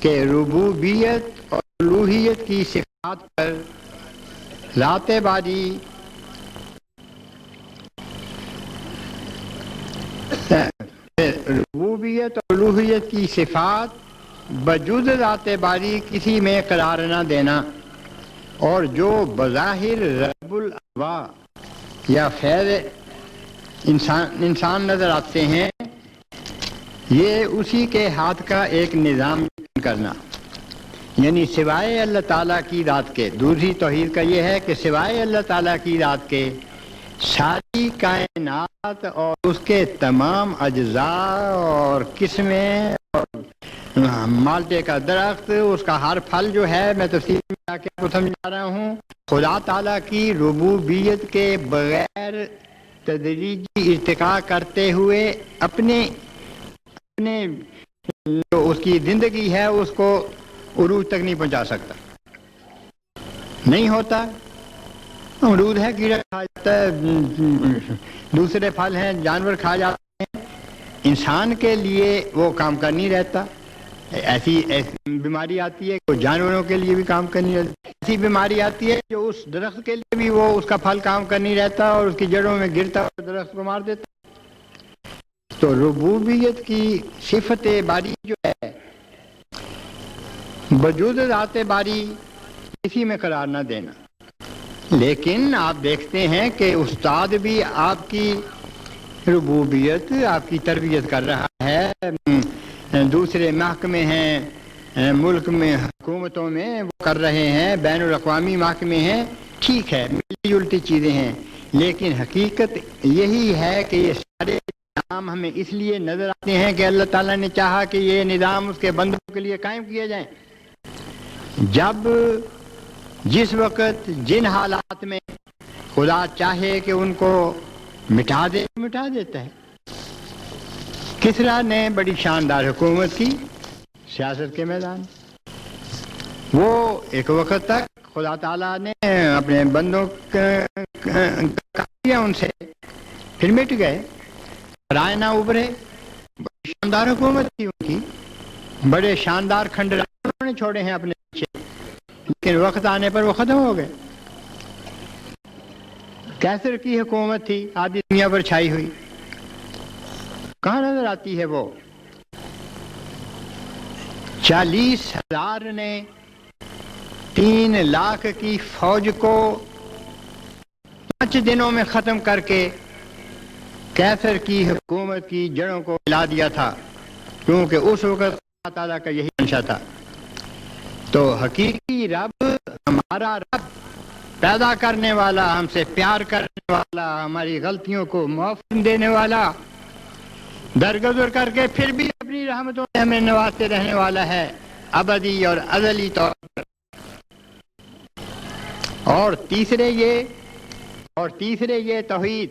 کہ ربوبیت اور الوہیت کی صفات پر ذات باری ربوبیت اور الوہیت کی صفات بجز ذات باری کسی میں قرار نہ دینا، اور جو بظاہر رب الارواح یا خیر انسان نظر آتے ہیں، یہ اسی کے ہاتھ کا ایک نظام کرنا، یعنی سوائے اللہ تعالیٰ کی ذات کے۔ دوسری توحید کا یہ ہے کہ سوائے اللہ تعالیٰ کی ذات کے ساری کائنات اور اس کے تمام اجزاء اور قسمیں اور مالٹے کا درخت، اس کا ہر پھل جو ہے، میں تفصیل میں جا کے آپ کو سمجھا رہا ہوں، خدا تعالیٰ کی ربوبیت کے بغیر تدریجی ارتقاء کرتے ہوئے اپنے جو اس کی زندگی ہے اس کو عروج تک نہیں پہنچا سکتا، نہیں ہوتا۔ امرود ہے کیڑا کھا جاتا ہے، دوسرے پھل ہیں جانور کھا جاتے ہیں، انسان کے لیے وہ کام کر نہیں رہتا۔ ایسی بیماری آتی ہے کہ جانوروں کے لیے بھی کام کرنی رہتی، ایسی بیماری آتی ہے جو اس درخت کے لیے بھی وہ اس کا پھل کام کرنی رہتا اور اس کی جڑوں میں گرتا اور درخت کو مار دیتا۔ تو ربوبیت کی صفت باری جو ہے بجوز ذات باری کسی میں قرار نہ دینا۔ لیکن آپ دیکھتے ہیں کہ استاد بھی آپ کی ربوبیت، آپ کی تربیت کر رہا ہے، دوسرے محکمے ہیں، ملک میں حکومتوں میں وہ کر رہے ہیں، بین الاقوامی محکمے ہیں، ٹھیک ہے، ملتی جلتی چیزیں ہیں، لیکن حقیقت یہی ہے کہ یہ سارے نظام ہمیں اس لیے نظر آتے ہیں کہ اللہ تعالیٰ نے چاہا کہ یہ نظام اس کے بندوں کے لیے قائم کیے جائیں۔ جب جس وقت جن حالات میں خدا چاہے کہ ان کو مٹا دے، مٹا دیتا ہے۔ کسریٰ نے بڑی شاندار حکومت کی سیاست کے میدان، وہ ایک وقت تک خدا تعالیٰ نے اپنے بندوں کیا ان سے، پھر مٹ گئے، رائے نہ ابھرے۔ بڑی شاندار حکومت تھی ان کی، بڑے شاندار کھنڈرات انہوں نے چھوڑے ہیں اپنے پیچھے، لیکن وقت آنے پر وہ ختم ہو گئے۔ کیسر کی حکومت تھی، آدھی دنیا پر چھائی ہوئی، کہاں نظر آتی ہے وہ؟ 40,000 نے 3 لاکھ کی فوج کو 5 دنوں میں ختم کر کے کیسر کی حکومت کی جڑوں کو ہلا دیا تھا، کیونکہ اس وقت اللہ تعالیٰ کا یہی منشا تھا۔ تو حقیقی رب، ہمارا رب، پیدا کرنے والا، ہم سے پیار کرنے والا، ہماری غلطیوں کو معاف دینے والا، درگزر کر کے پھر بھی اپنی رحمتوں سے ہمیں نوازتے رہنے والا ہے، ابدی اور ازلی طور پر۔ اور تیسرے یہ توحید،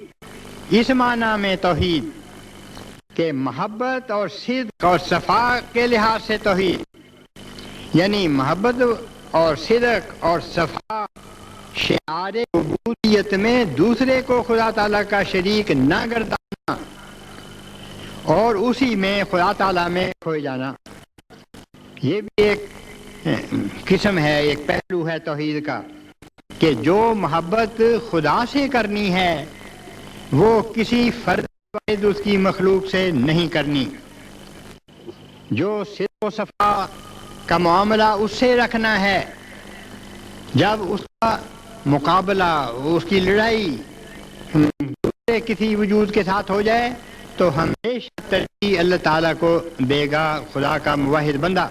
اس معنی میں توحید کہ محبت اور صدق اور صفا کے لحاظ سے توحید، یعنی محبت اور صدق اور صفا شعار عبودیت میں دوسرے کو خدا تعالیٰ کا شریک نہ گردانا اور اسی میں خدا تعالیٰ میں کھوئے جانا، یہ بھی ایک قسم ہے، ایک پہلو ہے توحید کا، کہ جو محبت خدا سے کرنی ہے وہ کسی فرد واحد اس کی مخلوق سے نہیں کرنی، جو صدق و صفا کا معاملہ اس سے رکھنا ہے، جب اس کا مقابلہ، اس کی لڑائی دوسرے کسی وجود کے ساتھ ہو جائے تو ہمیشہ ترجیح اللہ تعالیٰ کو دے گا خدا کا موحد بندہ۔